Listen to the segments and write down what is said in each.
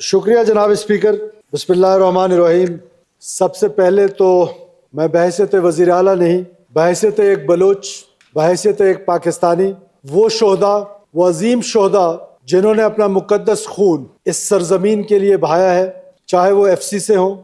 شکریہ جناب اسپیکر. بسم اللہ الرحمن الرحیم. سب سے پہلے تو میں بحیثیت وزیر اعلیٰ نہیں، بحیثیت ایک بلوچ، بحیثیت ایک پاکستانی، وہ شہداء، وہ عظیم شہداء جنہوں نے اپنا مقدس خون اس سرزمین کے لیے بہایا ہے، چاہے وہ ایف سی سے ہوں،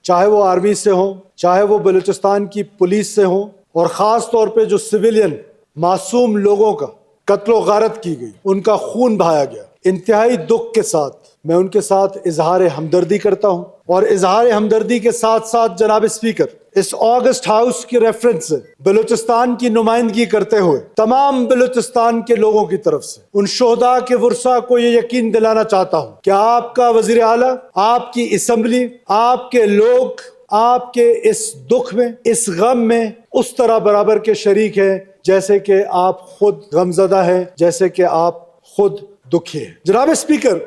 چاہے وہ آرمی سے ہوں، چاہے وہ بلوچستان کی پولیس سے ہوں، اور خاص طور پہ جو سویلین معصوم لوگوں کا قتل و غارت کی گئی، ان کا خون بہایا گیا. انتہائی دکھ کے ساتھ میں ان کے ساتھ اظہار ہمدردی کرتا ہوں، اور اظہار ہمدردی کے ساتھ ساتھ جناب اسپیکر اس آگسٹ ہاؤس کی ریفرنس سے بلوچستان کی نمائندگی کرتے ہوئے تمام بلوچستان کے لوگوں کی طرف سے ان شہداء کے ورثاء کو یہ یقین دلانا چاہتا ہوں کہ آپ کا وزیر اعلیٰ، آپ کی اسمبلی، آپ کے لوگ آپ کے اس دکھ میں، اس غم میں اس طرح برابر کے شریک ہیں جیسے کہ آپ خود غمزدہ ہیں، جیسے کہ آپ خود دکھی ہیں. جناب اسپیکر،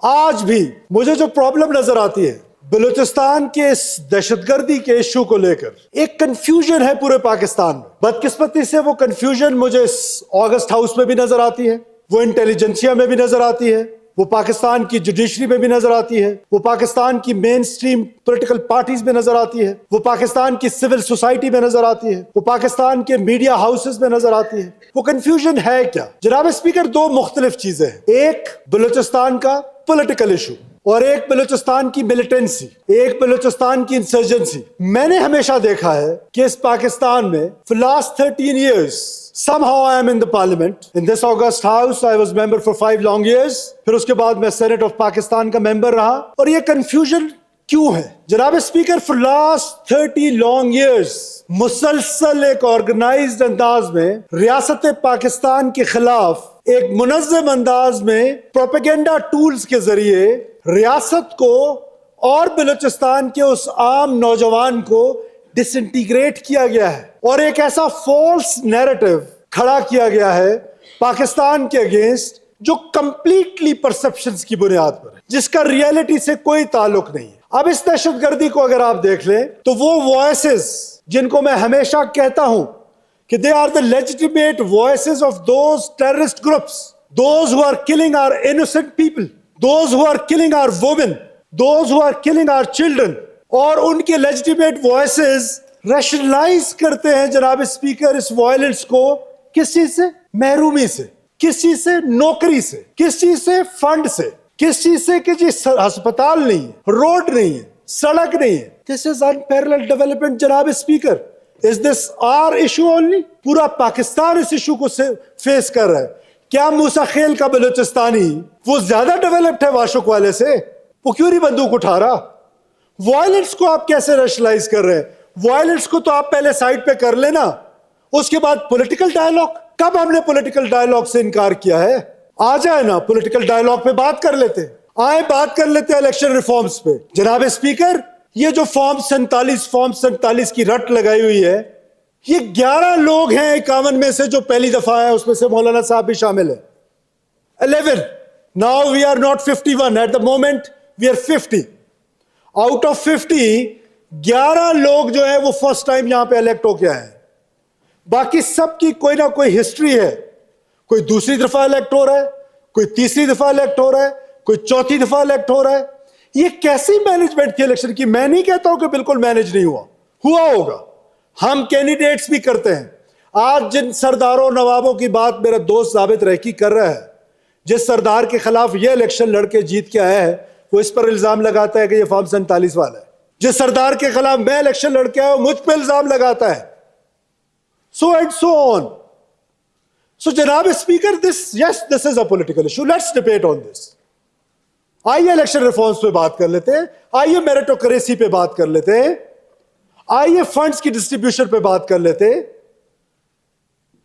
آج بھی مجھے جو پرابلم نظر آتی ہے بلوچستان کے اس دہشت گردی کے ایشو کو لے کر، ایک کنفیوژن ہے پورے پاکستان میں. بدقسمتی سے وہ کنفیوژن مجھے اس آگسٹ ہاؤس میں بھی نظر آتی ہے، وہ انٹیلیجنسیا میں بھی نظر آتی ہے، وہ پاکستان کی جوڈیشری میں بھی نظر آتی ہے، وہ پاکستان کی مین سٹریم پولیٹیکل پارٹیز میں نظر آتی ہے، وہ پاکستان کی سول سوسائٹی میں نظر آتی ہے، وہ پاکستان کے میڈیا ہاؤسز میں نظر آتی ہے. وہ کنفیوژن ہے کیا؟ جناب اسپیکر، دو مختلف چیزیں ہیں. ایک بلوچستان کا پولیٹیکل ایشو اور ایک بلوچستان کی ملیٹنسی، ایک بلوچستان کی انسرجنسی. میں نے ہمیشہ دیکھا ہے کہ اس پاکستان میں for last 13 years somehow I am in the parliament. In this August house I was member for 5 long years. پھر اس کے بعد میں سینٹ آف پاکستان کا ممبر رہا. اور یہ کنفیوژن کیوں ہے؟ جناب speaker, for last 30 long years مسلسل ایک آرگنائزڈ انداز میں ریاست پاکستان کے خلاف ایک منظم انداز میں پروپیگنڈا ٹولز کے ذریعے ریاست کو اور بلوچستان کے اس عام نوجوان کو ڈس انٹیگریٹ کیا گیا ہے، اور ایک ایسا فالس نیریٹو کھڑا کیا گیا ہے پاکستان کے اگینسٹ جو کمپلیٹلی پرسپشنز کی بنیاد پر ہے، جس کا ریئلٹی سے کوئی تعلق نہیں ہے. اب اس دہشت گردی کو اگر آپ دیکھ لیں تو وہ وائسز جن کو میں ہمیشہ کہتا ہوں کہ they are the legitimate voices of those terrorist groups, those who are killing our innocent people, those who are killing our women, those who are killing our children, اور ان کے legitimate voices rationalize کرتے ہیں جناب speaker اس violence کو کس چیز سے؟ محرومی سے، کس چیز سے؟ نوکری سے، کس چیز سے؟ فنڈ سے، کس چیز سے؟ کہ جی ہسپتال نہیں ہے، روڈ نہیں ہے، سڑک نہیں ہے. This is unparalleled development جناب speaker. Is this our issue only؟ پورا پاکستان اس ایشو کو فیس کر رہا ہے. کیا موسیٰ خیل کا بلوچستانی وہ زیادہ ڈیولپڈ ہے واشک والے سے؟ وہ کیوں نہیں بندوق اٹھا رہا؟ وائلنس کو آپ کیسے ریشنلائز کر رہے ہیں؟ وائلنس کو تو آپ پہلے سائڈ پہ کر لینا، اس کے بعد پولیٹیکل ڈائیلاگ. کب ہم نے پولیٹیکل ڈائیلاگ سے انکار کیا ہے؟ آ جائے نا پولیٹیکل ڈائیلاگ پہ بات کر لیتے، آئے بات کر لیتے الیکشن ریفارمز پہ. جناب اسپیکر، یہ جو فارم 47 کی رٹ لگائی ہوئی ہے، یہ 11 لوگ ہیں 51 میں سے جو پہلی دفعہ ہے، اس میں سے مولانا صاحب بھی شامل ہیں. 11. Now we are not 51. At the moment we are 50. Out of 50, 11 لوگ جو ہیں وہ فرسٹ ٹائم یہاں پہ الیکٹ ہو کے آئے ہیں. باقی سب کی کوئی نہ کوئی ہسٹری ہے. کوئی دوسری دفعہ الیکٹ ہو رہا ہے، کوئی تیسری دفعہ الیکٹ ہو رہا ہے، کوئی چوتھی دفعہ الیکٹ ہو رہا ہے. یہ کیسی مینجمنٹ تھی الیکشن کی؟ میں نہیں کہتا ہوں کہ بالکل مینج نہیں ہوا ہوگا. ہم کینڈیڈیٹس بھی کرتے ہیں. آج جن سرداروں نوابوں کی بات میرا دوست ثابت ریکی کر رہا ہے، جس سردار کے خلاف یہ الیکشن لڑ کے جیت کے آیا ہے، وہ اس پر الزام لگاتا ہے کہ یہ فارم 47 والا ہے. جس سردار کے خلاف میں الیکشن لڑ کے آیا ہوں، مجھ پہ الزام لگاتا ہے. So and so on. So جناب speaker, this is a political issue. Let's debate on this. آئیے الیکشن ریفارمز پہ بات کر لیتے ہیں، آئیے میریٹوکریسی پہ بات کر لیتے ہیں، آئیے فنڈز کی ڈسٹریبیوشن پہ بات کر لیتے ہیں.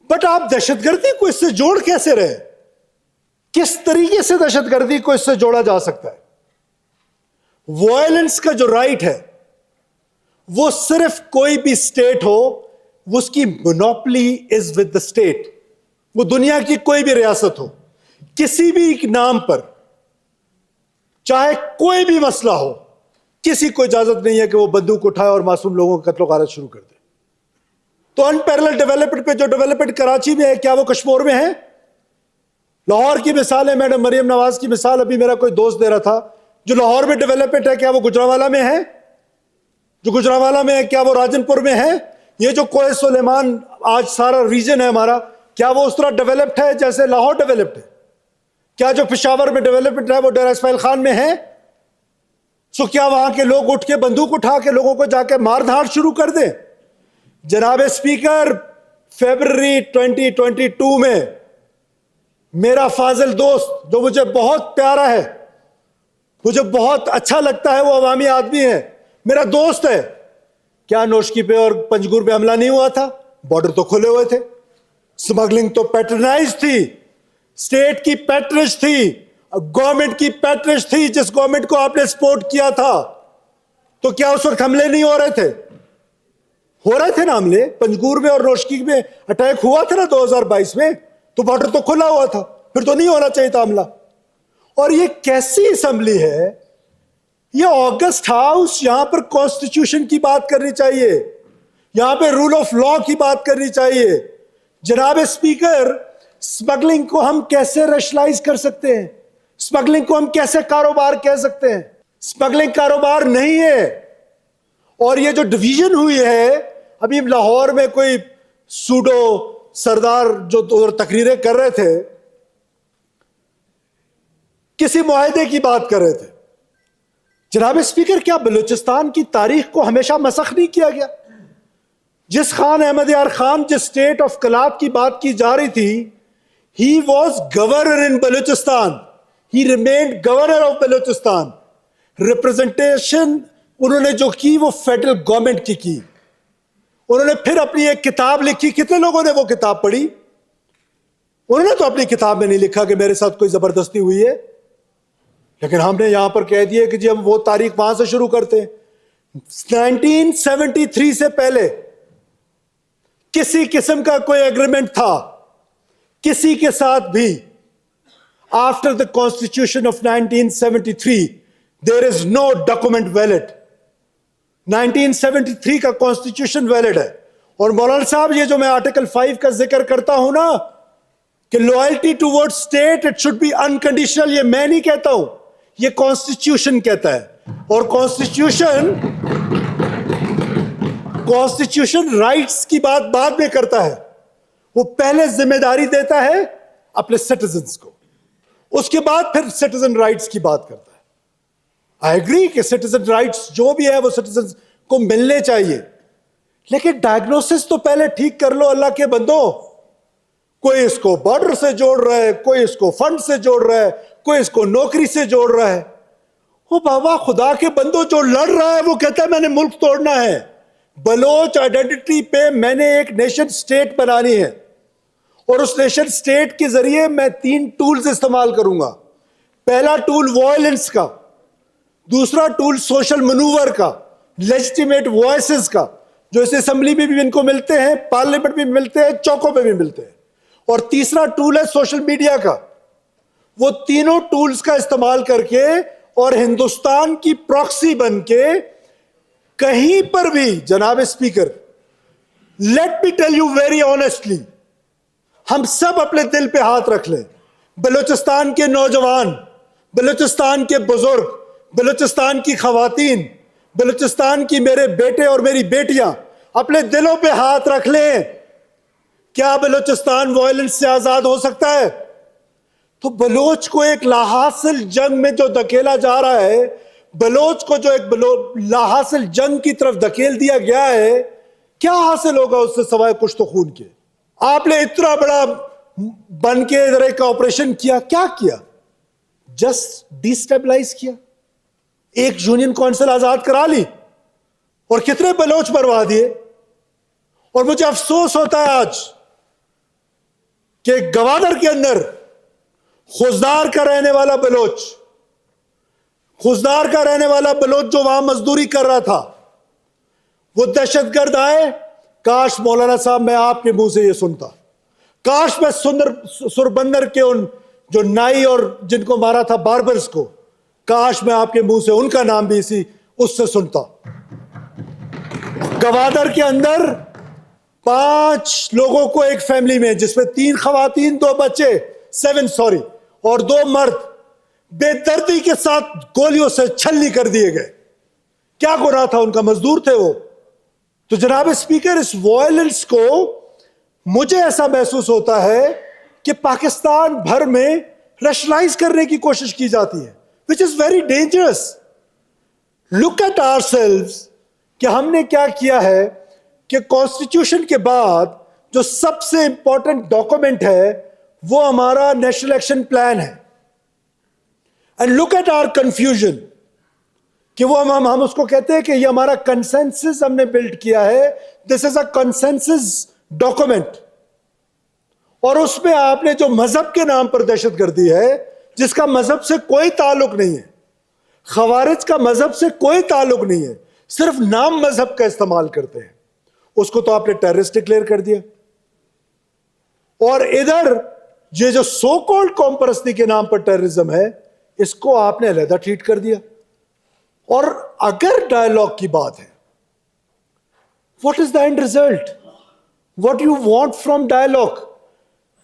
بٹ آپ دہشت گردی کو اس سے جوڑ کیسے رہے؟ کس طریقے سے دہشت گردی کو اس سے جوڑا جا سکتا ہے؟ وائلنس کا جو رائٹ ہے وہ صرف کوئی بھی اسٹیٹ ہو، اس کی monopoly is with the state. وہ دنیا کی کوئی بھی ریاست ہو، کسی بھی نام پر، چاہے کوئی بھی مسئلہ ہو، کسی کو اجازت نہیں ہے کہ وہ بندوق اٹھائے اور معصوم لوگوں کا قتل و غارت شروع کر دے. تو انپیرلل ڈیولپمنٹ پہ جو ڈیولپمنٹ کراچی میں ہے، کیا وہ کشمور میں ہے؟ لاہور کی مثال ہے، میڈم مریم نواز کی مثال ابھی میرا کوئی دوست دے رہا تھا جو لاہور میں ڈیولپمنٹ ہے کیا وہ گجرانوالہ میں ہے؟ جو گجرانوالہ میں ہے کیا وہ راجن پور میں ہے؟ یہ جو کوہ سلیمان آج سارا ریجن ہے ہمارا، کیا وہ اس طرح ڈیولپڈ ہے جیسے لاہور ڈیولپڈ ہے؟ کیا جو پشاور میں ڈیولپمنٹ ہے وہ ڈیرہ اسماعیل خان میں ہے؟ سو کیا وہاں کے لوگ اٹھ کے بندوق اٹھا کے لوگوں کو جا کے مار دھاڑ شروع کر دیں؟ جناب اسپیکر، فیبرری 2022 میں میرا فاضل دوست جو مجھے بہت پیارا ہے، مجھے بہت اچھا لگتا ہے، وہ عوامی آدمی ہے، میرا دوست ہے، کیا نوشکی پہ اور پنجگور پہ حملہ نہیں ہوا تھا؟ بارڈر تو کھلے ہوئے تھے، سمگلنگ تو پیٹرنائز تھی، اسٹیٹ کی پیٹرنج تھی، گورنمنٹ کی پیٹرنج تھی جس گورنمنٹ کو آپ نے سپورٹ کیا تھا، تو کیا اس وقت حملے نہیں ہو رہے تھے؟ ہو رہے تھے نا حملے، پنجگور میں اور نوشکی میں اٹیک ہوا تھا نا 2022 میں، تو بارڈر تو کھلا ہوا تھا، پھر تو نہیں ہونا چاہیے تھا حملہ۔ اور یہ کیسی اسمبلی ہے؟ یہ آگسٹ ہاؤس، یہاں پر کانسٹیٹیوشن کی بات کرنی چاہیے، یہاں پہ رول آف لا کی بات کرنی چاہیے۔ جناب اسپیکر، اسمگلنگ کو ہم کیسے ریشنلائز کر سکتے ہیں؟ اسمگلنگ کو ہم کیسے کاروبار کہہ سکتے ہیں؟ اسمگلنگ کاروبار نہیں ہے۔ اور یہ جو ڈویژن ہوئی ہے، ابھی لاہور میں کوئی سوڈو سردار جو تقریریں کر رہے تھے، کسی معاہدے کی بات کر رہے تھے۔ جناب اسپیکر، کیا بلوچستان کی تاریخ کو ہمیشہ مسخ نہیں کیا گیا؟ جس خان احمد یار خان جس اسٹیٹ آف کلاب کی بات کی جا رہی تھی، he was governor in Balochistan, he remained governor of Balochistan. Representation انہوں نے جو کی وہ فیڈرل گورنمنٹ کی۔ انہوں نے پھر اپنی ایک کتاب لکھی، کتنے لوگوں نے وہ کتاب پڑھی؟ انہوں نے تو اپنی کتاب میں نہیں لکھا کہ میرے ساتھ کوئی زبردستی ہوئی ہے، لیکن ہم نے یہاں پر کہہ دیا کہ جی ہم وہ تاریخ وہاں سے شروع کرتے ہیں۔ 1973 سے پہلے کسی قسم کا کوئی ایگریمنٹ تھا کسی کے ساتھ بھی؟ After the constitution of 1973 there is no document valid. 1973 کا کانسٹیٹیوشن ویلڈ ہے۔ اور مولانا صاحب، یہ جو میں آرٹیکل 5 کا ذکر کرتا ہوں نا کہ loyalty toward state it should be unconditional, یہ میں نہیں کہتا ہوں، یہ کانسٹیٹیوشن کہتا ہے۔ اور کانسٹیٹیوشن رائٹس کی بات بعد میں کرتا ہے، وہ پہلے ذمہ داری دیتا ہے اپنے سٹیزنز کو، اس کے بعد پھر سٹیزن رائٹس کی بات کرتا ہے۔ آئی ایگری کہ سٹیزن رائٹس جو بھی ہے وہ سٹیزنز کو ملنے چاہیے، لیکن ڈائگنوسس تو پہلے ٹھیک کر لو اللہ کے بندو۔ کوئی اس کو بارڈر سے جوڑ رہا ہے، کوئی اس کو فنڈ سے جوڑ رہا ہے، کوئی اس کو نوکری سے جوڑ رہا ہے۔ وہ بابا خدا کے بندو، جو لڑ رہا ہے وہ کہتا ہے میں نے ملک توڑنا ہے۔ بلوچ آئیڈینٹی پہ میں نے ایک نیشن سٹیٹ بنانی ہے، اور اس نیشن سٹیٹ کے ذریعے میں 3 ٹولز استعمال کروں گا۔ پہلا ٹول وائلنس کا، دوسرا ٹول سوشل منوور کا، لیجٹیمیٹ وائسز کا، جو اس اسمبلی میں بھی ان کو ملتے ہیں، پارلیمنٹ میں بھی ملتے ہیں، چوکوں پہ بھی ملتے ہیں، اور تیسرا ٹول ہے سوشل میڈیا کا۔ وہ تینوں ٹولز کا استعمال کر کے اور ہندوستان کی پراکسی بن کے کہیں پر بھی، جناب speaker, let me tell you very honestly, ہم سب اپنے دل پہ ہاتھ رکھ لیں، بلوچستان کے نوجوان، بلوچستان کے بزرگ، بلوچستان کی خواتین، بلوچستان کی میرے بیٹے اور میری بیٹیاں اپنے دلوں پہ ہاتھ رکھ لیں، کیا بلوچستان وائلنس سے آزاد ہو سکتا ہے؟ تو بلوچ کو ایک لاحاصل جنگ میں جو دھکیلا جا رہا ہے، بلوچ کو جو ایک لاحاصل جنگ کی طرف دھکیل دیا گیا ہے، کیا حاصل ہوگا اس سے سوائے کچھ تو خون کے؟ آپ نے اتنا بڑا بن کے ادھر ایک آپریشن کیا، کیا کیا؟ جسٹ ڈیسٹیبلائز کیا، ایک یونین کونسل آزاد کرا لی، اور کتنے بلوچ مروا دیے۔ اور مجھے افسوس ہوتا ہے آج کہ گوادر کے اندر خوزدار کا رہنے والا بلوچ، خوزدار کا رہنے والا بلوچ جو وہاں مزدوری کر رہا تھا، وہ دہشت گرد آئے۔ کاش مولانا صاحب میں آپ کے منہ سے یہ سنتا، کاش میں سربندر کے ان جو نائی اور جن کو مارا تھا باربرز کو، کاش میں آپ کے منہ سے ان کا نام بھی اس سے سنتا۔ گوادر کے اندر 5 لوگوں کو ایک فیملی میں، جس میں 3 خواتین 2 بچے، 7 اور 2 مرد، بے دردی کے ساتھ گولیوں سے چھلنی کر دیے گئے. کیا گناہ تھا ان کا؟ مزدور تھے وہ. تو جناب اسپیکر, اس وائلنس کو مجھے ایسا محسوس ہوتا ہے کہ پاکستان بھر میں ریشنلائز کرنے کی کوشش کی جاتی ہے, which is very dangerous. Look at ourselves کہ ہم نے کیا کیا ہے کہ کانسٹیٹیوشن کے بعد جو سب سے امپورٹنٹ ڈاکومنٹ ہے وہ ہمارا نیشنل ایکشن پلان ہے. And look at our confusion کہ وہ ہم اس کو کہتے ہیں کہ یہ ہمارا کنسنسس ہم نے بلڈ کیا ہے. دس از اے کنسنسس ڈاکومنٹ. اور اس میں آپ نے جو مذہب کے نام پر دہشت گردی ہے, جس کا مذہب سے کوئی تعلق نہیں ہے, خوارج کا مذہب سے کوئی تعلق نہیں ہے, صرف نام مذہب کا استعمال کرتے ہیں, اس کو تو آپ نے ٹیررسٹ ڈکلیئر کر دیا. اور ادھر یہ جو سو کالڈ قوم پرستی کے نام پر ٹیررزم ہے, اس کو آپ نے علیحدہ ٹریٹ کر دیا. اور اگر ڈائلاگ کی بات ہے, what is the end result? What you want from dialogue?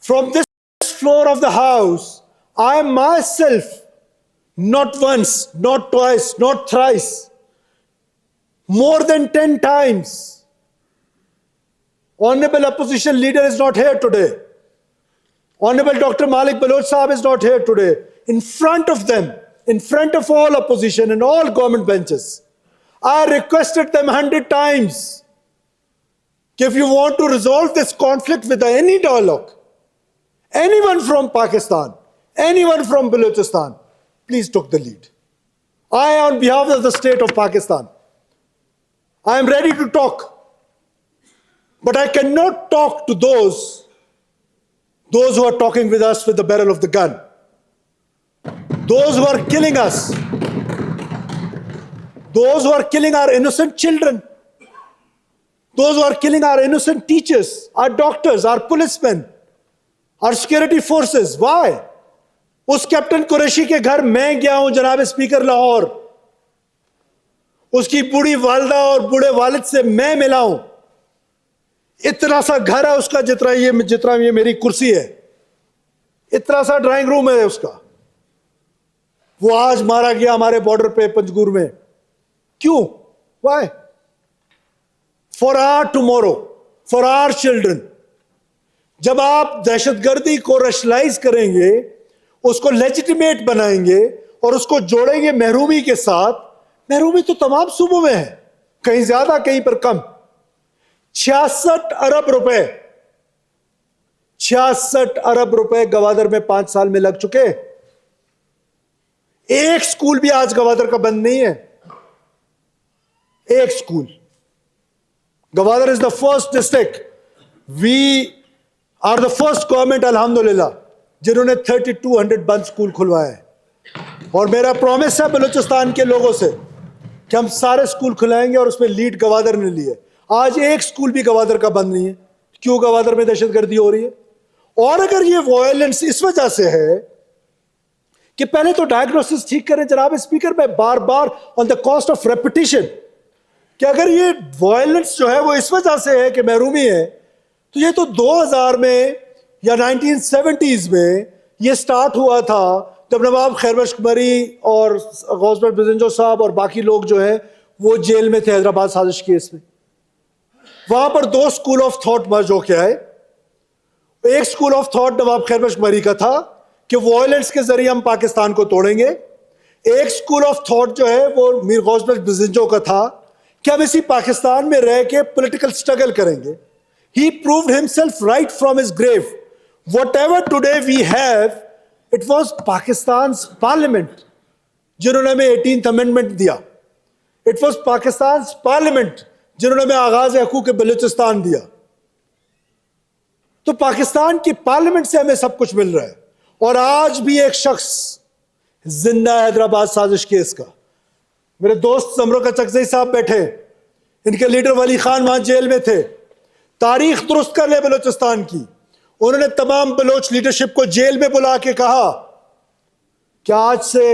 From this floor of the house, I myself, not once, not twice, not thrice, more than 10 times, Honorable Opposition Leader is not here today. Honorable Dr. Malik Baloch Sahab is not here today. In front of them, in front of all opposition and all government benches, I requested them 100 times. If you want to resolve this conflict with any dialogue, anyone from Pakistan, anyone from Balochistan, please took the lead. I, on behalf of the state of Pakistan, I am ready to talk. But I cannot talk to those who are talking with us with the barrel of the gun. Those who are killing us. Those who are killing our innocent children. Those who are killing our innocent teachers, our doctors, our policemen, our security forces. Why? اس captain Qureshi کے گھر میں گیا ہوں جناب speaker Lahore. اس کی بوڑھی والدہ اور بوڑھے والد سے میں ملا ہوں. اتنا سا گھر ہے اس کا جتنا یہ میری کرسی ہے. اتنا سا ڈرائنگ روم ہے اس کا. وہ آج مارا گیا ہمارے بارڈر پہ پنجگور میں. کیوں؟ Why? For our tomorrow, for our children. جب آپ دہشت گردی کو ریشنلائز کریں گے, اس کو لیجیٹیمیٹ بنائیں گے اور اس کو جوڑیں گے محرومی کے ساتھ. محرومی تو تمام صوبوں میں ہے, کہیں زیادہ کہیں پر کم. 66 ارب روپے 66 ارب روپے گوادر میں 5 سال میں لگ چکے. ایک سکول بھی آج گوادر کا بند نہیں ہے. ایک school. Gwadar is the first district. We are the first government الحمدللہ جنہوں نے 3200 بند سکول کھلوائے ہیں. اور میرا پرومس ہے بلوچستان کے لوگوں سے کہ ہم سارے سکول کھلائیں گے, اور اس میں لیڈ گوادر نے لی ہے. آج ایک سکول بھی گوادر کا بند نہیں ہے. کیوں؟ گوادر میں دہشت گردی ہو رہی ہے. اور اگر یہ وائلنس اس وجہ سے ہے کہ پہلے تو ڈائگنوسس ٹھیک کریں جناب اسپیکر. میں بار بار آن دا کاسٹ آف ریپیٹیشن کہ اگر یہ وائلنس جو ہے وہ اس وجہ سے ہے کہ محرومی ہے, تو یہ تو 2000 میں یا 1970s میں یہ سٹارٹ ہوا تھا جب نواب خیر بخش قمری اور غوث بٹ بزنجو صاحب اور باقی لوگ جو ہیں وہ جیل میں تھے حیدرآباد سازش کیس میں. وہاں پر 2 اسکول آف تھاٹ مرج ہو کے آئے. ایک اسکول آف تھاٹ نواب خیر بخش قمری کا تھا کہ وائلنس کے ذریعے ہم پاکستان کو توڑیں گے. ایک اسکول آف تھاٹ جو ہے وہ میر غوث بخش بزنجو کا تھا کہ ہم اسی پاکستان میں رہ کے پولیٹیکل سٹرگل کریں گے. He proved himself right from his grave. Whatever today we have, it was Pakistan's parliament جنہوں نے ہمیں 18th amendment دیا. It was Pakistan's parliament جنہوں نے ہمیں آغاز حقوق بلوچستان دیا. تو پاکستان کی پارلیمنٹ سے ہمیں سب کچھ مل رہا ہے. اور آج بھی ایک شخص زندہ ہے حیدرآباد سازش کیس کا. میرے دوست زمرو کا چکزئی صاحب بیٹھے, ان کے لیڈر ولی خان وہاں جیل میں تھے. تاریخ درست کر لے بلوچستان کی. انہوں نے تمام بلوچ لیڈرشپ کو جیل میں بلا کے کہا کہ آج سے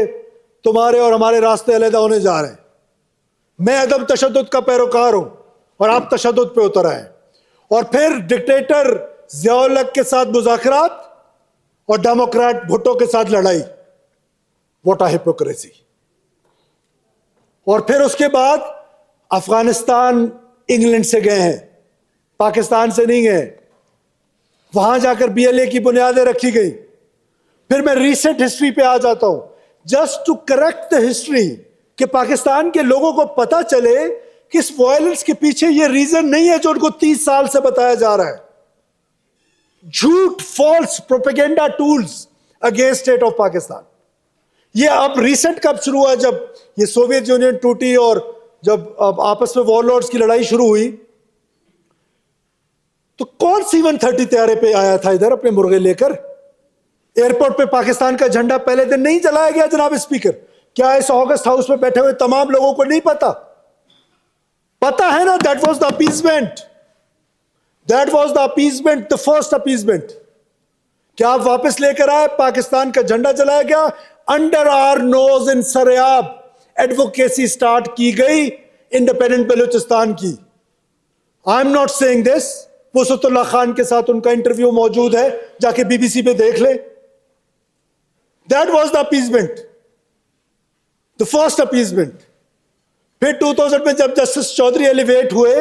تمہارے اور ہمارے راستے علیحدہ ہونے جا رہے ہیں. میں عدم تشدد کا پیروکار ہوں اور آپ تشدد پہ اتر آئے. اور پھر ڈکٹیٹر ضیاء الحق کے ساتھ مذاکرات اور ڈیموکریٹ بھٹو کے ساتھ لڑائی. What a hypocrisy. اور پھر اس کے بعد افغانستان انگلینڈ سے گئے ہیں, پاکستان سے نہیں گئے. وہاں جا کر BLA کی بنیادیں رکھی گئی. پھر میں ریسنٹ ہسٹری پہ آ جاتا ہوں, just to correct the history, کہ پاکستان کے لوگوں کو پتا چلے کہ اس وائلنس کے پیچھے یہ ریزن نہیں ہے جو ان کو 30 سال سے بتایا جا رہا ہے. جھوٹ, false propaganda tools against state of Pakistan. یہ اب ریسنٹ کب شروع ہوا؟ جب یہ سوویت یونین ٹوٹی اور جب اب آپس میں وار لارڈز کی لڑائی شروع ہوئی, تو کون C-130 طیارے پہ آیا تھا ادھر اپنے مرغے لے کر؟ ایئرپورٹ پہ پاکستان کا جھنڈا پہلے دن نہیں جلایا گیا جناب اسپیکر؟ کیا اس آگسٹ ہاؤس میں بیٹھے ہوئے تمام لوگوں کو نہیں پتا؟ پتا ہے نا, that was the appeasement, that was the appeasement, the first appeasement. کیا آپ واپس لے کر آئے؟ پاکستان کا جھنڈا جلایا گیا, under our nose in Saryab advocacy start کی گئی انڈیپینڈنٹ بلوچستان کی. I am not seeing this. Wusatullah Khan کے ساتھ ان کا انٹرویو موجود ہے, جا کے BBC پہ دیکھ لیں. That was the appeasement, the first appeasement. پھر 2000 میں جب جسٹس چودھری ایلیویٹ ہوئے,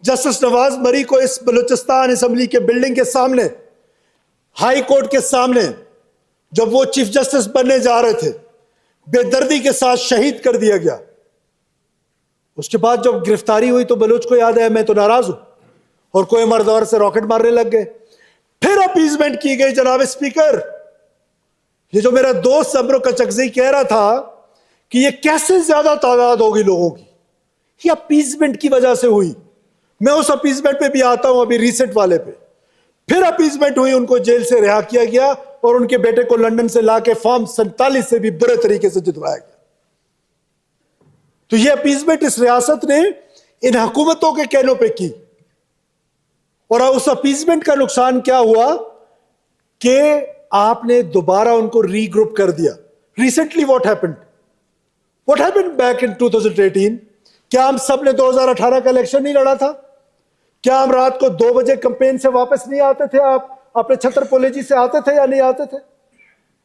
جسٹس نواز مری کو اس بلوچستان اسمبلی کے بلڈنگ کے سامنے, ہائی کورٹ کے سامنے, جب وہ چیف جسٹس بننے جا رہے تھے, بے دردی کے ساتھ شہید کر دیا گیا. اس کے بعد جب گرفتاری ہوئی تو بلوچ کو یاد ہے میں تو ناراض ہوں, اور کوئی مردور سے راکٹ مارنے لگ گئے. پھر اپیزمنٹ کی گئی جناب اسپیکر. یہ جو میرا دوست امرو کچکزئی کہہ رہا تھا کہ یہ کیسے زیادہ تعداد ہوگی لوگوں کی, یہ اپیزمنٹ کی وجہ سے ہوئی. میں اس اپیزمنٹ پہ بھی آتا ہوں, ابھی ریسنٹ والے پہ. پھر اپیزمنٹ ہوئی, ان کو جیل سے رہا کیا گیا اور ان کے بیٹے کو لندن سے لا کے فارم 47 سے بھی برے طریقے سے جتوایا گیا. تو یہ اپیزمنٹ اس ریاست نے ان حکومتوں کے کہنوں پہ کی. اور اس اپیزمنٹ کا نقصان کیا ہوا کہ آپ نے دوبارہ ان کو ری گروپ کر دیا. Recently what happened back in 2018. کیا ہم سب نے 2018 کا الیکشن نہیں لڑا تھا؟ کیا ہم رات کو 2 بجے کمپین سے واپس نہیں آتے تھے؟ آپ اپنے چھتر پولے جی سے آتے تھے یا نہیں آتے تھے؟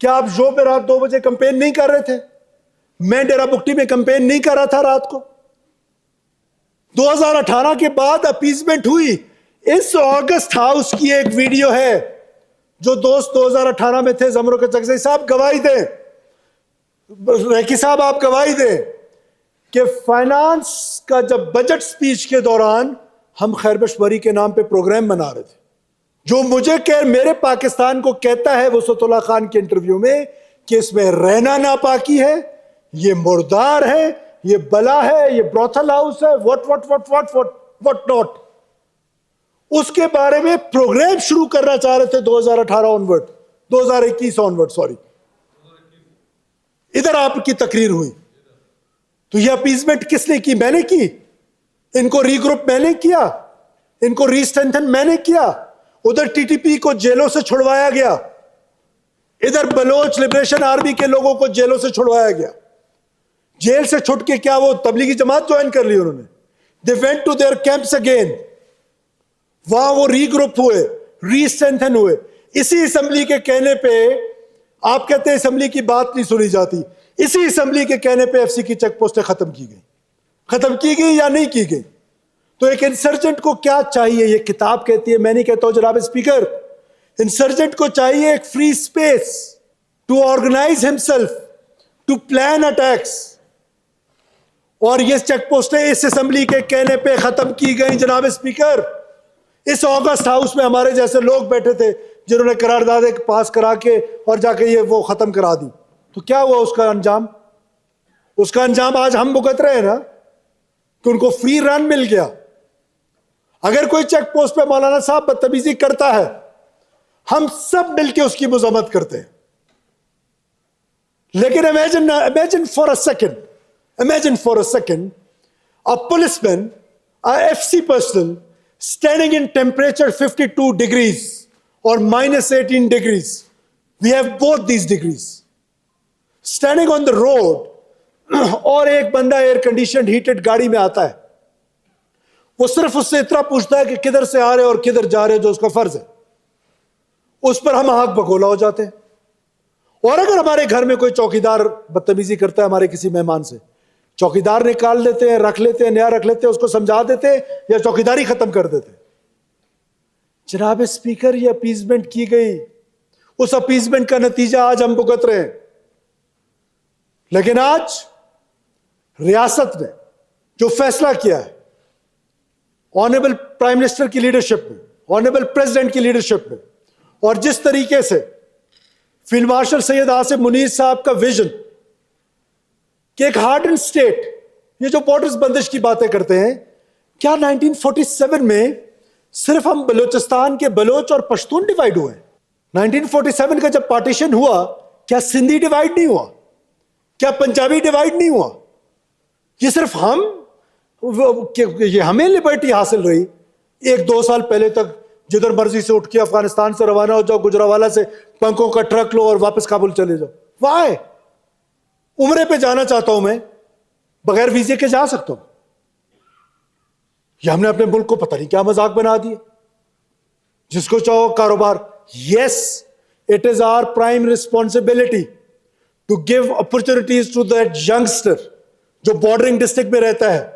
کیا آپ جو پہ رات 2 بجے کمپین نہیں کر رہے تھے؟ میں ڈیرا بگٹی میں کمپین نہیں کر رہا تھا رات کو؟ 2018 کے بعد اپیزمنٹ ہوئی. اس آگسٹ ہاؤس کی ایک ویڈیو ہے, جو دوست 2018 میں تھے, زمرو کچکزئی صاحب گواہی دیں, ریکی صاحب آپ گواہی دیں کہ فائنانس کا جب بجٹ سپیچ کے دوران ہم خیر بشمری کے نام پہ پروگرام بنا رہے تھے, جو مجھے میرے پاکستان کو کہتا ہے وسعت اللہ خان کے انٹرویو میں کہ اس میں رہنا ناپاکی ہے, یہ مردار ہے, یہ بلا ہے, یہ بروتھل ہاؤس ہے, وٹ ناٹ. اس کے بارے میں پروگرام شروع کرنا چاہ رہے تھے 2018 آنورڈ, 2021 آنورڈ, سوری, ادھر آپ کی تقریر ہوئی. تو یہ اپیزمنٹ کس نے کی؟ میں نے کی. ان کو ری گروپ میں نے کیا, ان کو ری اسٹرینتھن میں نے کیا. ادھر TTP کو جیلوں سے چھڑوایا گیا, ادھر بلوچ لبریشن آرمی کے لوگوں کو جیلوں سے چھڑوایا گیا. جیل سے چھٹ کے کیا وہ تبلیغی جماعت جوائن کر لی انہوں نے. They went to their camps again. وہاں وہ ری گروپ ہوئے, ری اسٹرینتھن ہوئے. اسی اسمبلی کے کہنے پہ, آپ کہتے ہیں اسمبلی کی بات نہیں سنی جاتی, اسی اسمبلی کے کہنے پہ FC کی چیک پوسٹیں ختم کی گئی. ختم کی گئی یا نہیں کی گئی؟ تو ایک انسرجنٹ کو کیا چاہیے؟ یہ کتاب کہتی ہے, میں نہیں کہتا ہوں جناب اسپیکر. انسرجنٹ کو چاہیے ایک free space to organise himself, to plan attacks. اور یہ چیک پوسٹیں اس اسمبلی کے کہنے پہ ختم کی گئی جناب اسپیکر. اس آگسٹ ہاؤس میں ہمارے جیسے لوگ بیٹھے تھے جنہوں نے قراردادیں پاس کرا کے اور جا کے یہ وہ ختم کرا دی. تو کیا ہوا اس کا انجام؟ اس کا انجام آج ہم بھگت رہے ہیں نا, کہ ان کو فری رن مل گیا. اگر کوئی چیک پوسٹ پہ مولانا صاحب بدتمیزی کرتا ہے, ہم سب مل کے اس کی مذمت کرتے ہیں. لیکن imagine for a second, a policeman, a FC personnel standing in temperature 52 degrees or minus 18 degrees. We have both these degrees. Standing on the road, اور ایک بندہ ایئر کنڈیشنڈ ہیٹڈ گاڑی میں آتا ہے, وہ صرف اس سے اتنا پوچھتا ہے کہ کدھر سے آ رہے اور کدھر جا رہے, جو اس کا فرض ہے. اس پر ہم آگ بگولا ہو جاتے ہیں. اور اگر ہمارے گھر میں کوئی چوکیدار بدتمیزی کرتا ہے ہمارے کسی مہمان سے, چوکیدار نکال دیتے ہیں, رکھ لیتے ہیں, نیا رکھ لیتے ہیں, اس کو سمجھا دیتے ہیں یا چوکیداری ختم کر دیتے ہیں. جناب اسپیکر, یہ اپیزمنٹ کی گئی, اس اپیزمنٹ کا نتیجہ آج ہم بھگت رہے ہیں. لیکن آج ریاست نے جو فیصلہ کیا ہے, آنریبل پرائم منسٹر کی لیڈرشپ میں, آنریبل پریزیڈنٹ کی لیڈرشپ میں, اور جس طریقے سے فیلڈ مارشل سید آصف منیر صاحب کا ویژن کہ ایک ہارڈ اینڈ اسٹیٹ, یہ جو بارڈرز بندش کی باتیں کرتے ہیں, کیا 1947 میں صرف ہم بلوچستان کے بلوچ اور پشتون ڈیوائیڈ ہوئے؟ 1947 کا جب پارٹیشن ہوا, کیا سندھی ڈیوائیڈ نہیں ہوا؟ کیا پنجابی ڈیوائیڈ نہیں ہوا؟ یہ صرف یہ ہمیں لبرٹی حاصل رہی. 1-2 سال پہلے تک جدھر مرضی سے اٹھ کے افغانستان سے روانہ ہو جاؤ, گجراوالا سے پنکھوں کا ٹرک لو اور واپس کابل چلے جاؤ. وائے عمرے پہ جانا چاہتا ہوں میں, بغیر ویزے کے جا سکتا ہوں. یہ ہم نے اپنے ملک کو پتہ نہیں کیا مذاق بنا دیا. جس کو چاہو کاروبار. Yes, it is our prime responsibility to give opportunities to that youngster جو بارڈرنگ ڈسٹرکٹ میں رہتا ہے.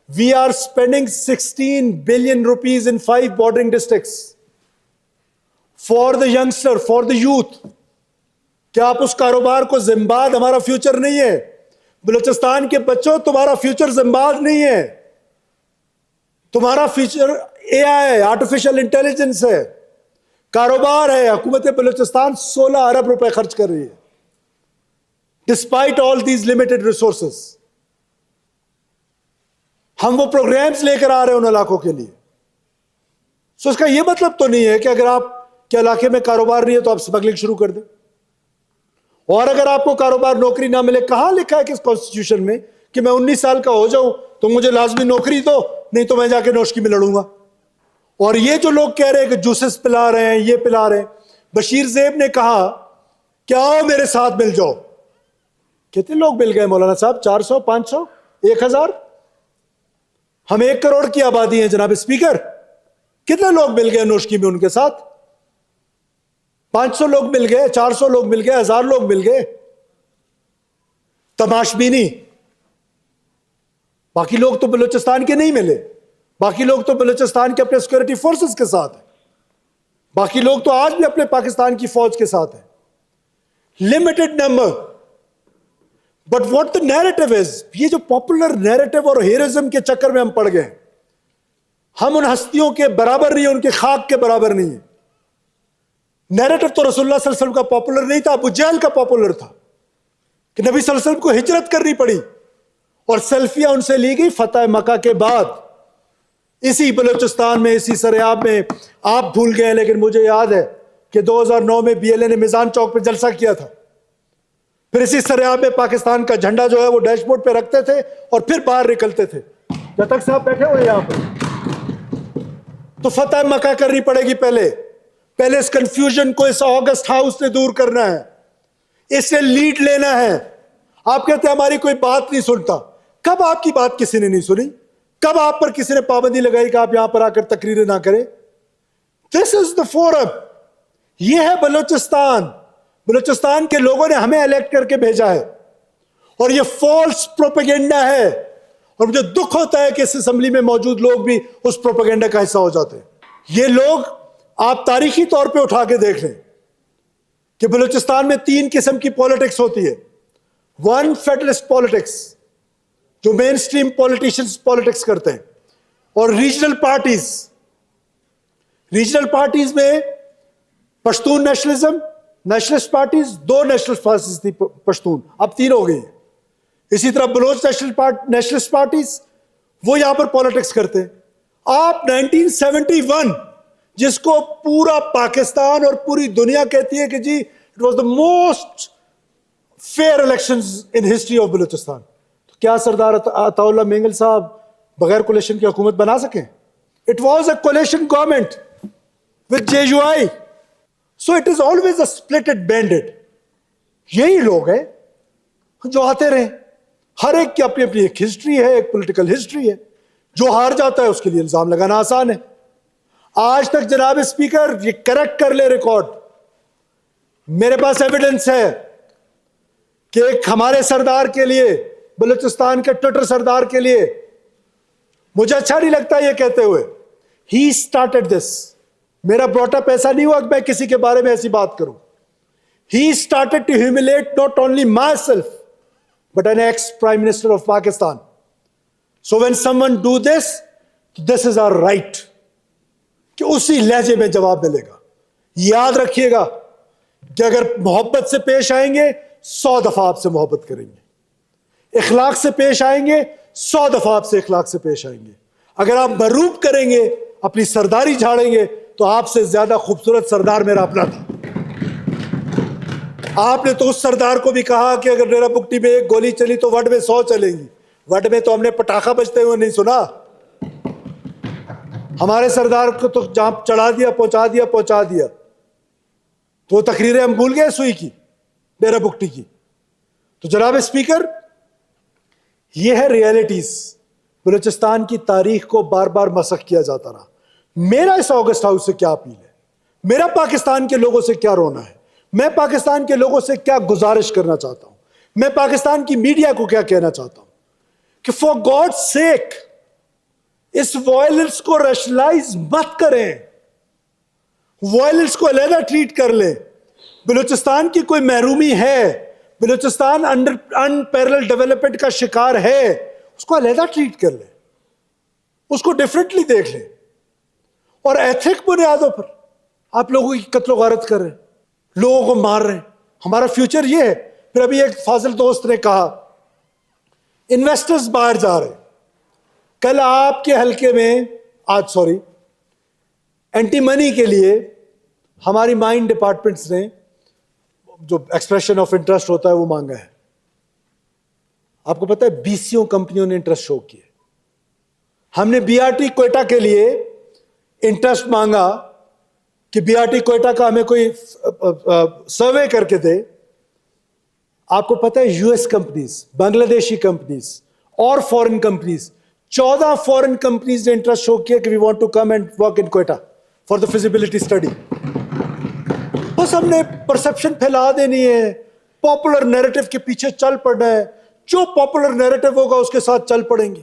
We are spending 16 billion rupees in 5 bordering districts for the youngster, for the youth. کیا آپ اس کاروبار کو زمباد ہمارا فیوچر نہیں ہے؟ بلوچستان کے بچوں, تمہارا فیوچر زمباد نہیں ہے, تمہارا فیوچر اے آئی, آرٹیفیشل انٹیلیجنس ہے, کاروبار ہے. حکومت بلوچستان 16 ارب روپے خرچ کر رہی ہے despite all these limited resources. ہم وہ پروگرامز لے کر آ رہے ہیں ان علاقوں کے لیے. سو اس کا یہ مطلب تو نہیں ہے کہ اگر آپ کے علاقے میں کاروبار نہیں ہے تو آپ اسمگلنگ شروع کر دیں. اور اگر آپ کو کاروبار نوکری نہ ملے, کہاں لکھا ہے کس کانسٹیٹیوشن میں کہ میں 19 سال کا ہو جاؤں تو مجھے لازمی نوکری دو, نہیں تو میں جا کے نوشکی میں لڑوں گا. اور یہ جو لوگ کہہ رہے ہیں کہ جوسز پلا رہے ہیں, یہ پلا رہے ہیں, بشیر زیب نے کہا کہ آؤ میرے ساتھ مل جاؤ. کتنے لوگ مل گئے مولانا صاحب؟ 400, 500, 1000؟ ہم 1 کروڑ کی آبادی ہیں جناب اسپیکر. کتنے لوگ مل گئے نوشکی میں ان کے ساتھ؟ 500 لوگ مل گئے, 400 لوگ مل گئے, 1000 لوگ مل گئے. تماشبینی. باقی لوگ تو بلوچستان کے نہیں ملے, باقی لوگ تو بلوچستان کے اپنے سیکورٹی فورسز کے ساتھ ہیں, باقی لوگ تو آج بھی اپنے پاکستان کی فوج کے ساتھ ہیں. Limited number. But what the narrative is, یہ جو پاپولر نیریٹو اور ہیروزم کے چکر میں ہم پڑ گئے, ہم ان ہستیوں کے برابر نہیں ہیں, ان کے خاک کے برابر نہیں ہیں. نیریٹو تو رسول اللہ صلی اللہ علیہ وسلم کا پاپولر نہیں تھا, ابو جہل کا پاپولر تھا کہ نبی صلی اللہ علیہ وسلم کو ہجرت کرنی پڑی اور سیلفیاں ان سے لی گئی فتح مکہ کے بعد. اسی بلوچستان میں, اسی سریاب میں. آپ بھول گئے لیکن مجھے یاد ہے کہ 2009 میں BLA نے میزان چوک پہ جلسہ کیا تھا. پھر اسی سریاب میں پاکستان کا جھنڈا جو ہے وہ ڈیش بورڈ پہ رکھتے تھے اور پھر باہر نکلتے تھے. جب تک صاحب بیٹھے ہوئے یہاں پہ, تو فتح مکہ کرنی پڑے گی. پہلے اس کنفیوژن کو اس آگسٹ ہاؤس نے دور کرنا ہے, اس سے لیڈ لینا ہے. آپ کہتے ہیں ہماری کوئی بات نہیں سنتا. کب آپ کی بات کسی نے نہیں سنی؟ کب آپ پر کسی نے پابندی لگائی کہ آپ یہاں پر آ کر تقریریں نہ کریں؟ دس از دا فورم. یہ ہے بلوچستان. بلوچستان کے لوگوں نے ہمیں الیکٹ کر کے بھیجا ہے, اور یہ فالس پروپیگنڈا ہے. اور مجھے دکھ ہوتا ہے کہ اس اسمبلی میں موجود لوگ بھی اس پروپیگنڈا کا حصہ ہو جاتے ہیں. یہ لوگ آپ تاریخی طور پہ اٹھا کے دیکھ لیں کہ بلوچستان میں 3 قسم کی پالیٹکس ہوتی ہے. 1 فیڈرلسٹ پالیٹکس جو مین سٹریم پالیٹیشنز پالیٹکس کرتے ہیں, اور ریجنل پارٹیز. ریجنل پارٹیز میں Pashtun nationalism, nationalist parties, 2 nationalist parties تھی پشتون, اب 3 ہو گئی ہیں. اسی طرح بلوچ نیشنلسٹ پارٹیز, وہ یہاں پر پالیٹکس کرتے ہیں. آپ 1971 جس کو پورا پاکستان اور پوری دنیا کہتی ہے کہ جی it was the most fair elections in history of Balochistan, تو کیا سردار عطا اللہ مینگل صاحب بغیر کولیشن کی حکومت بنا سکیں؟ It was a coalition government with JUI. So it is always a splitted banded. یہی لوگ ہیں جو آتے رہے. ہر ایک کی اپنی اپنی ایک ہسٹری ہے, ایک پولیٹیکل ہسٹری ہے. جو ہار جاتا ہے اس کے لیے الزام لگانا آسان ہے. آج تک جناب اسپیکر یہ کریکٹ کر لے ریکارڈ, میرے پاس ایویڈنس ہے کہ ایک ہمارے سردار کے لیے, بلوچستان کے ٹوٹر سردار کے لیے, مجھے اچھا نہیں لگتا یہ کہتے ہوئے, he started this. میرا براٹ اپ ایسا نہیں ہوا کہ میں کسی کے بارے میں ایسی بات کروں. He started to humiliate not only myself but an ex-Prime Minister of Pakistan. So when someone do this, this is our right. کہ اسی لہجے میں جواب ملے گا. یاد رکھیے گا کہ اگر محبت سے پیش آئیں گے 100 دفعہ آپ سے محبت کریں گے, اخلاق سے پیش آئیں گے 100 دفعہ آپ سے اخلاق سے پیش آئیں گے. اگر آپ مروب کریں گے, اپنی سرداری جھاڑیں گے, تو آپ سے زیادہ خوبصورت سردار میرا اپنا تھا. آپ نے تو اس سردار کو بھی کہا کہ اگر ڈیرا بگٹی میں ایک گولی چلی تو وڈ میں 100 چلیں گی. وڈ میں تو ہم نے پٹاخہ بجتے ہوئے نہیں سنا. ہمارے سردار کو تو جہاں چڑھا دیا پہنچا دیا. تو وہ تقریریں ہم بھول گئے سوئی کی, ڈیرا بگٹی کی. تو جناب اسپیکر, یہ ہے ریئلٹیز. بلوچستان کی تاریخ کو بار بار مسخ کیا جاتا رہا. میرا اس آگسٹ ہاؤس سے کیا اپیل ہے, میرا پاکستان کے لوگوں سے کیا رونا ہے, میں پاکستان کے لوگوں سے کیا گزارش کرنا چاہتا ہوں, میں پاکستان کی میڈیا کو کیا کہنا چاہتا ہوں کہ فار گاڈ سیک اس وائلنس کو ریشنلائز مت کریں, وائلنس کو علیحدہ ٹریٹ کر لیں. بلوچستان کی کوئی محرومی ہے, بلوچستان انپیرلل ڈیولپمنٹ کا شکار ہے, اس کو علیحدہ ٹریٹ کر لیں, اس کو ڈیفرنٹلی دیکھ لیں. اور ایتھک بنیادوں پر آپ لوگوں کی قتل و غارت کر رہے ہیں, لوگوں کو مار رہے ہیں. ہمارا فیوچر یہ ہے. پھر ابھی ایک فاضل دوست نے کہا انویسٹرز باہر جا رہے ہیں. کل آپ کے حلقے میں اینٹی منی کے لیے ہماری مائن ڈپارٹمنٹس نے جو ایکسپریشن آف انٹرسٹ ہوتا ہے وہ مانگا ہے. آپ کو پتا ہے 20 کمپنیوں نے انٹرسٹ شو کیے. ہم نے بی آر ٹی کوئٹہ کے لیے انٹرسٹ مانگا کہ بی آر ٹی کوئٹہ کا ہمیں کوئی سروے کر کے دے. آپ کو پتا ہے یو ایس کمپنیز, بنگلہ دیشی کمپنیز اور فورن کمپنیز, 14 فورن کمپنیز نے انٹرسٹ شو کیا کہ we want to come and work in Quetta for the feasibility study. بس ہم نے پرسپشن پھیلا دینی ہے, پاپولر نیریٹو کے پیچھے چل پڑنا ہے, جو پاپولر نیریٹو ہوگا اس کے ساتھ چل پڑیں گے,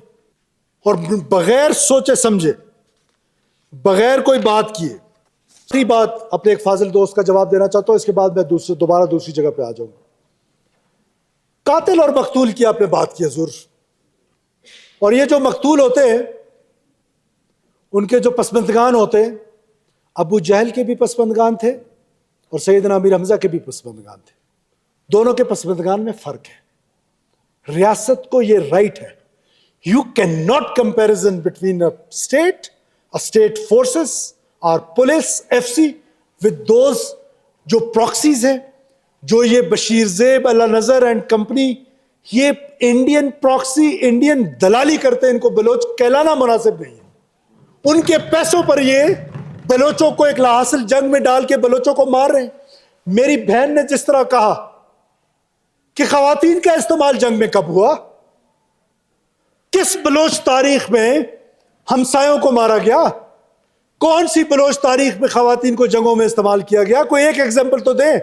اور بغیر سوچے سمجھے, بغیر کوئی بات کیے. دوسری بات اپنے ایک فاضل دوست کا جواب دینا چاہتا ہوں, اس کے بعد میں دوبارہ دوسری جگہ پہ آ جاؤں گا. قاتل اور مقتول کی آپ نے بات کی حضور, اور یہ جو مقتول ہوتے ہیں ان کے جو پسماندگان ہوتے ہیں, ابو جہل کے بھی پسماندگان تھے اور سیدنا امیر حمزہ کے بھی پسماندگان تھے. دونوں کے پسماندگان میں فرق ہے. ریاست کو یہ رائٹ ہے, you can not comparison between a state forces اور police F C with those جو پراکسیز ہیں, جو یہ بشیر زیب, اللہ نظر اینڈ کمپنی, یہ انڈین پراکسی, انڈین دلالی کرتے ہیں. ان کو بلوچ کہلانا مناسب نہیں ہے. ان کے پیسوں پر یہ بلوچوں کو ایک لاحاصل جنگ میں ڈال کے بلوچوں کو مار رہے ہیں. میری بہن نے جس طرح کہا کہ خواتین کا استعمال جنگ میں کب ہوا, کس بلوچ تاریخ میں ہمسایوں کو مارا گیا, کون سی بلوچ تاریخ میں خواتین کو جنگوں میں استعمال کیا گیا, کوئی ایک ایگزامپل تو دیں.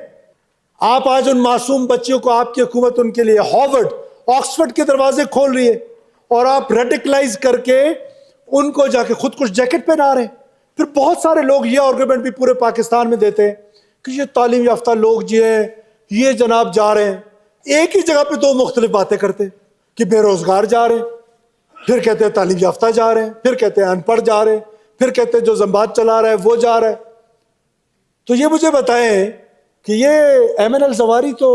آپ آج ان معصوم بچیوں کو, آپ کی حکومت ان کے لیے ہارورڈ, آکسفورڈ کے دروازے کھول رہی ہے, اور آپ ریڈیکلائز کر کے ان کو جا کے خود کچھ جیکٹ پہنا رہے ہیں. پھر بہت سارے لوگ یہ آرگومنٹ بھی پورے پاکستان میں دیتے ہیں کہ یہ تعلیم یافتہ لوگ جی ہیں, یہ جناب جا رہے ہیں. ایک ہی جگہ پہ 2 مختلف باتیں کرتے ہیں کہ بے روزگار جا رہے ہیں, پھر کہتے ہیں تعلیم یافتہ جا رہے ہیں, پھر کہتے ہیں ان پڑھ جا رہے ہیں, پھر کہتے ہیں جو زمباد چلا رہا ہے وہ جا رہا ہے. تو یہ مجھے بتائیں کہ یہ ایمن الزواری تو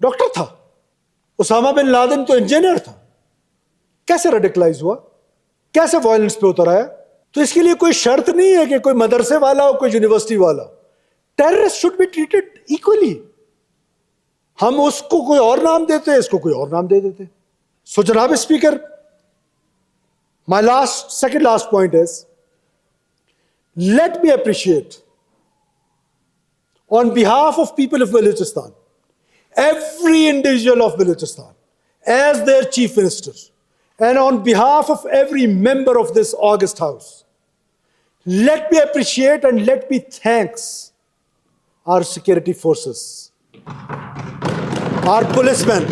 ڈاکٹر تھا, اسامہ بن لادن تو انجینئر تھا, کیسے ریڈیکلائز ہوا, کیسے وائلنس پہ اتر آیا؟ تو اس کے لیے کوئی شرط نہیں ہے کہ کوئی مدرسے والا ہو, کوئی یونیورسٹی والا. Terrorist should be treated equally. ہم اس کو کوئی اور نام دیتے ہیں, اس کو کوئی اور نام دے دیتے. سو جناب speaker, my second last point is, let me appreciate on behalf of people of Balochistan, every individual of Balochistan as their chief minister, and on behalf of every member of this august house, let me appreciate and let me thanks our security forces. our policemen,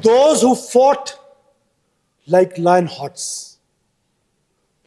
those who fought like lion hearts,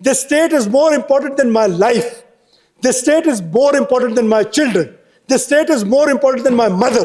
This state is more important than my life. This state is more important than my children. This state is more important than my mother.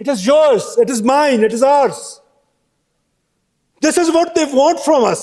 It is yours, it is mine, it is ours. This is what they want from us.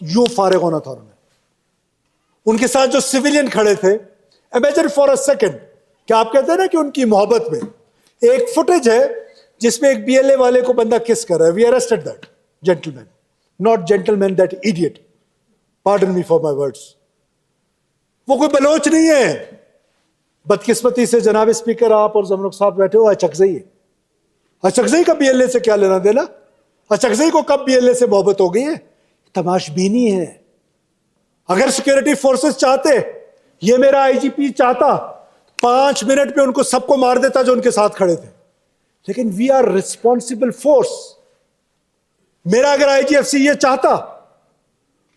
یوں فارغ ہونا تھا انہیں. ان کے ساتھ جو civilian کھڑے تھے, امیجن فار اے سیکنڈ, کہ آپ کہتے ہیں نا کہ ان کی محبت میں ایک فوٹیج ہے جس میں ایک بی ایل اے والے کو بندہ کس کر رہا ہے. وی arrested that gentleman, not gentleman, that idiot. Pardon me for my words. وہ کوئی بلوچ نہیں ہے. بدقسمتی سے جناب اسپیکر آپ اور زمرک صاحب بیٹھے ہو اچکزئی ہے. اچکزئی کا بی ایل اے سے کیا لینا دینا؟ اچکزئی کو کب بی ایل اے سے محبت ہو گئی ہے؟ تماش بینی ہے. اگر سیکورٹی فورسز چاہتے, یہ میرا آئی جی پی چاہتا, 5 منٹ میں ان کو سب کو مار دیتا جو ان کے ساتھ کھڑے تھے. لیکن وی آر ریسپانسبل فورس. میرا اگر آئی جی ایف سی یہ چاہتا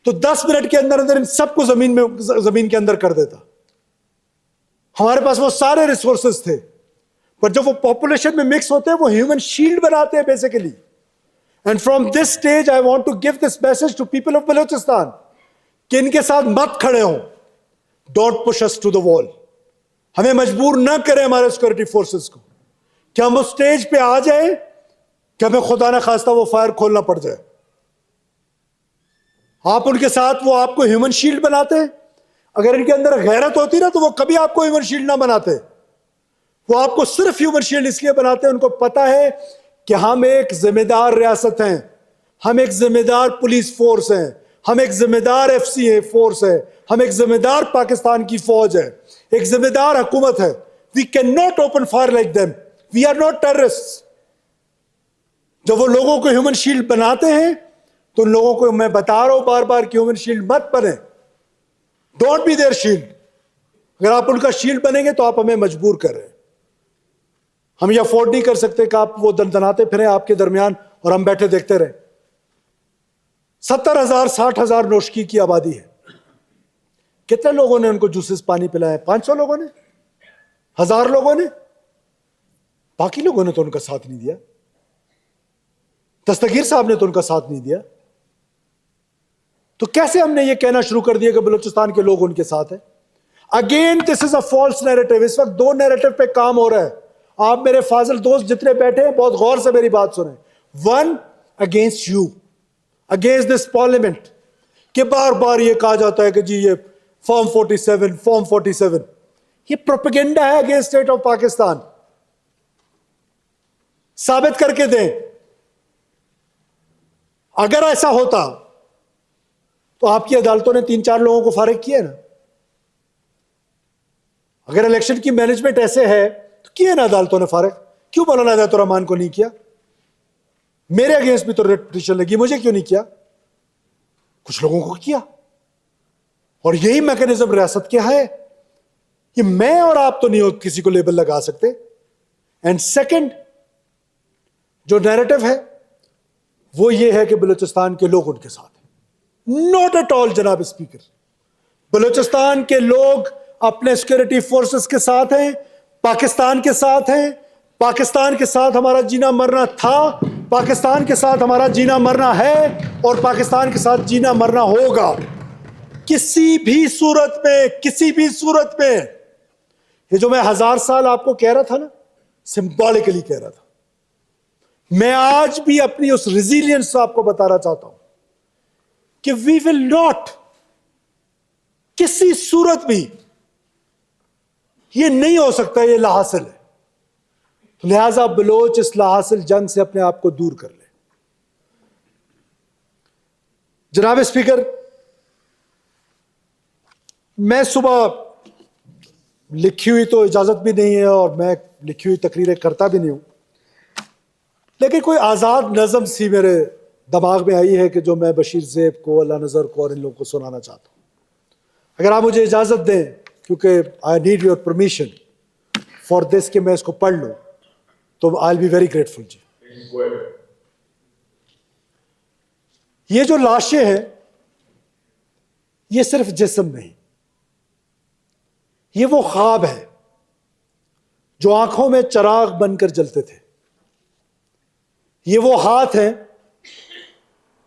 تو 10 منٹ کے اندر اندر ان سب کو زمین کے اندر کر دیتا. ہمارے پاس وہ سارے ریسورسز تھے, پر جب وہ پاپولیشن میں مکس ہوتے ہیں وہ ہیومن شیلڈ بناتے ہیں basically. And from this stage I want to give this message to people of Balochistan کہ ان کے ساتھ مت کھڑے ہوں. Don't push us to the wall. ہمیں مجبور نہ کریں ہمارے سیکورٹی فورسز کو کہ ہم اس اسٹیج پہ آ جائیں کہ ہمیں خدا نہ خواستہ وہ فائر کھولنا پڑ جائے. آپ ان کے ساتھ, وہ آپ کو ہیومن شیلڈ بناتے ہیں. اگر ان کے اندر غیرت ہوتی نا تو وہ کبھی آپ کو ہیومن شیلڈ نہ بناتے. وہ آپ کو صرف ہیومن شیلڈ اس لیے بناتے ہیں, ان کو پتا ہے کہ ہم ایک ذمہ دار ریاست ہیں, ہم ایک ذمہ دار پولیس فورس ہیں, ہم ایک ذمہ دار ایف سی اے فورس ہے, ہم ایک ذمہ دار پاکستان کی فوج ہے, ایک ذمہ دار حکومت ہے. We can not open fire like them. We are not terrorist. جب وہ لوگوں کو ہیومن شیلڈ بناتے ہیں تو ان لوگوں کو میں بتا رہا ہوں بار بار کہ ہیومن شیلڈ مت بنے. Don't be their shield. اگر آپ ان کا شیلڈ بنیں گے تو آپ ہمیں مجبور کر رہے ہیں. ہم یہ افورڈ نہیں کر سکتے کہ آپ وہ دندناتے پھریں آپ کے درمیان اور ہم بیٹھے دیکھتے رہیں. 70,000 60,000 نوشکی کی آبادی ہے. کتنے لوگوں نے ان کو جوسز پانی پلایا؟ 500 لوگوں نے, 1000 لوگوں نے. باقی لوگوں نے تو ان کا ساتھ نہیں دیا. دستگیر صاحب نے تو ان کا ساتھ نہیں دیا. تو کیسے ہم نے یہ کہنا شروع کر دیا کہ بلوچستان کے لوگ ان کے ساتھ ہیں؟ Again this is a false narrative. اس وقت 2 نیریٹو پہ کام ہو رہا ہے. آپ میرے فاضل دوست جتنے بیٹھے ہیں بہت غور سے میری بات سنیں. 1 against you, against this parliament, کہ بار بار یہ کہا جاتا ہے کہ جی یہ فارم 47 فارم 47, یہ پروپیگنڈا ہے اگینسٹ اسٹیٹ آف پاکستان. ثابت کر کے دیں. اگر ایسا ہوتا تو آپ کی عدالتوں نے 3-4 لوگوں کو فارغ کیا نا. اگر الیکشن کی مینجمنٹ ایسے ہے تو کیا نا عدالتوں نے فارغ. کیوں مولانا ہدایت الرحمان کو نہیں کیا؟ میرے اگینسٹ بھی تو ریٹ پٹیشن لگی, مجھے کیوں نہیں کیا؟ کچھ لوگوں کو کیا. اور یہی میکینزم ریاست کیا ہے. یہ میں اور آپ تو نہیں کسی کو لیبل لگا سکتے. اینڈ سیکنڈ جو نیریٹو ہے وہ یہ ہے کہ بلوچستان کے لوگ ان کے ساتھ ہیں. ناٹ ایٹ آل جناب اسپیکر. بلوچستان کے لوگ اپنے سیکورٹی فورسز کے ساتھ ہیں, پاکستان کے ساتھ ہیں. پاکستان کے ساتھ ہمارا جینا مرنا تھا, پاکستان کے ساتھ ہمارا جینا مرنا ہے, اور پاکستان کے ساتھ جینا مرنا ہوگا. کسی بھی صورت میں, کسی بھی صورت میں. یہ جو میں 1000 سال آپ کو کہہ رہا تھا نا, سمبولکلی کہہ رہا تھا. میں آج بھی اپنی اس ریزیلینس سے آپ کو بتانا چاہتا ہوں کہ وی ول ناٹ, کسی صورت بھی یہ نہیں ہو سکتا, یہ لاحاصل ہے. لہذا بلوچ اس لاحاصل جنگ سے اپنے آپ کو دور کر لے. جناب اسپیکر, میں صبح لکھی ہوئی تو اجازت بھی نہیں ہے اور میں لکھی ہوئی تقریریں کرتا بھی نہیں ہوں, لیکن کوئی آزاد نظم سی میرے دماغ میں آئی ہے کہ جو میں بشیر زیب کو, اللہ نظر کو اور ان لوگوں کو سنانا چاہتا ہوں. اگر آپ مجھے اجازت دیں, کیونکہ I need your permission for this کہ میں اس کو پڑھ لوں, تو آئی ول بی ویری گریٹفل. جی, یہ جو لاشیں ہیں یہ صرف جسم نہیں, یہ وہ خواب ہے جو آنکھوں میں چراغ بن کر جلتے تھے. یہ وہ ہاتھ ہیں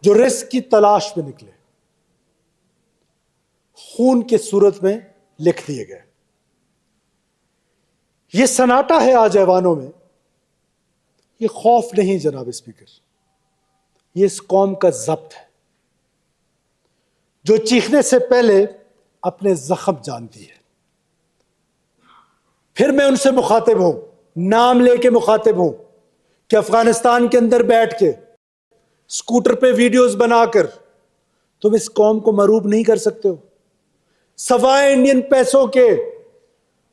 جو رزق کی تلاش میں نکلے, خون کے صورت میں لکھ دیے گئے. یہ سناٹا ہے آج ایوانوں میں. یہ خوف نہیں جناب اسپیکر, یہ اس قوم کا ضبط ہے. جو چیخنے سے پہلے اپنے زخم جانتی ہے۔ پھر میں ان سے مخاطب ہوں، نام لے کے مخاطب ہوں کہ افغانستان کے اندر بیٹھ کے اسکوٹر پہ ویڈیوز بنا کر تم اس قوم کو مروب نہیں کر سکتے ہو، سوائے انڈین پیسوں کے،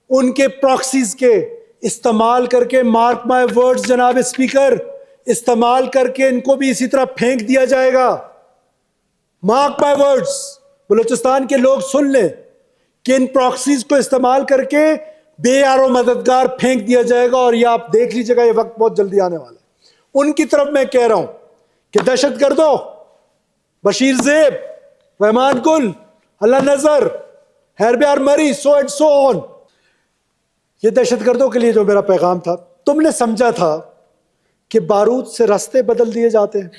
ان کے پراکسیز کے استعمال کر کے۔ مارک مائی ورڈز جناب اسپیکر، استعمال کر کے ان کو بھی اسی طرح پھینک دیا جائے گا۔ مارک مائی ورڈز، بلوچستان کے لوگ سن لیں کہ ان پراکسیز کو استعمال کر کے بے یار و مددگار پھینک دیا جائے گا، اور یہ آپ دیکھ لیجیے گا، یہ وقت بہت جلدی آنے والا ہے۔ ان کی طرف میں کہہ رہا ہوں کہ دہشت گردوں، بشیر زیب، رحمان گل، اللہ نظر، ہیربیار مری، سو اینڈ سو آن، یہ دہشت گردوں کے لیے جو میرا پیغام تھا۔ تم نے سمجھا تھا کہ بارود سے راستے بدل دیے جاتے ہیں،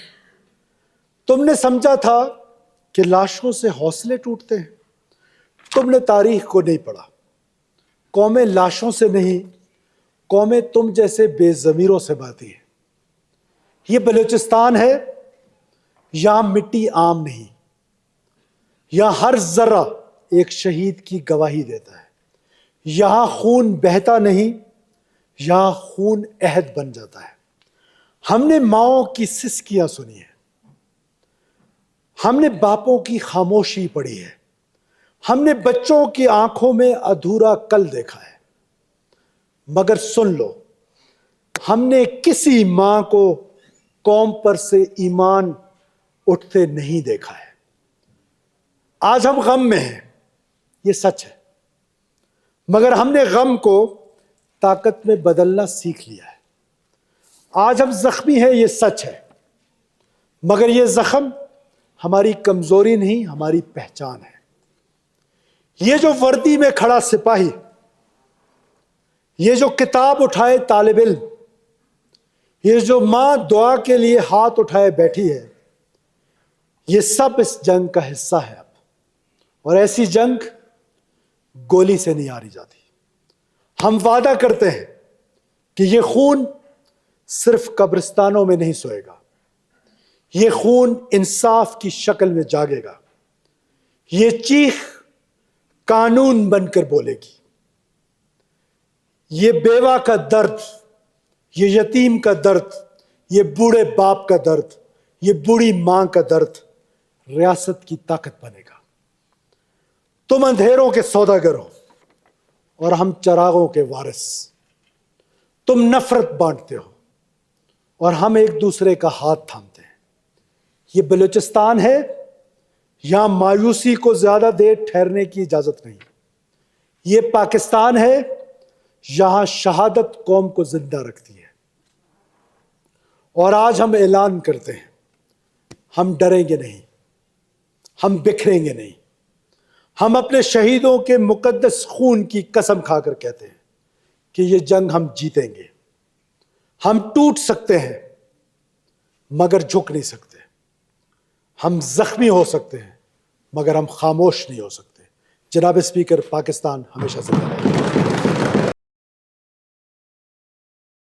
تم نے سمجھا تھا کہ لاشوں سے حوصلے ٹوٹتے ہیں، تم نے تاریخ کو نہیں پڑھا۔ قومیں لاشوں سے نہیں، قومیں تم جیسے بے ضمیروں سے باتیں ہیں۔ یہ بلوچستان ہے، یہاں مٹی عام نہیں، یہاں ہر ذرہ ایک شہید کی گواہی دیتا ہے۔ یہاں خون بہتا نہیں، یہاں خون عہد بن جاتا ہے۔ ہم نے ماؤں کی سسکیاں سنی ہیں، ہم نے باپوں کی خاموشی پڑھی ہے، ہم نے بچوں کی آنکھوں میں ادھورا کل دیکھا ہے، مگر سن لو، ہم نے کسی ماں کو قوم پر سے ایمان اٹھتے نہیں دیکھا ہے۔ آج ہم غم میں ہیں، یہ سچ ہے، مگر ہم نے غم کو طاقت میں بدلنا سیکھ لیا ہے۔ آج ہم زخمی ہیں، یہ سچ ہے، مگر یہ زخم ہماری کمزوری نہیں، ہماری پہچان ہے۔ یہ جو وردی میں کھڑا سپاہی، یہ جو کتاب اٹھائے طالب علم، یہ جو ماں دعا کے لیے ہاتھ اٹھائے بیٹھی ہے، یہ سب اس جنگ کا حصہ ہے اب۔ اور ایسی جنگ گولی سے نہیں ہاری جاتی۔ ہم وعدہ کرتے ہیں کہ یہ خون صرف قبرستانوں میں نہیں سوئے گا، یہ خون انصاف کی شکل میں جاگے گا، یہ چیخ قانون بن کر بولے گی۔ یہ بیوہ کا درد، یہ یتیم کا درد، یہ بوڑھے باپ کا درد، یہ بوڑھی ماں کا درد ریاست کی طاقت بنے گا۔ تم اندھیروں کے سوداگر ہو اور ہم چراغوں کے وارث۔ تم نفرت بانٹتے ہو اور ہم ایک دوسرے کا ہاتھ تھامتے ہیں۔ یہ بلوچستان ہے، یہاں مایوسی کو زیادہ دیر ٹھہرنے کی اجازت نہیں۔ یہ پاکستان ہے، یہاں شہادت قوم کو زندہ رکھتی ہے۔ اور آج ہم اعلان کرتے ہیں، ہم ڈریں گے نہیں، ہم بکھریں گے نہیں۔ ہم اپنے شہیدوں کے مقدس خون کی قسم کھا کر کہتے ہیں کہ یہ جنگ ہم جیتیں گے۔ ہم ٹوٹ سکتے ہیں مگر جھک نہیں سکتے، ہم زخمی ہو سکتے ہیں مگر ہم خاموش نہیں ہو سکتے۔ جناب اسپیکر، پاکستان ہمیشہ زندہ رہے۔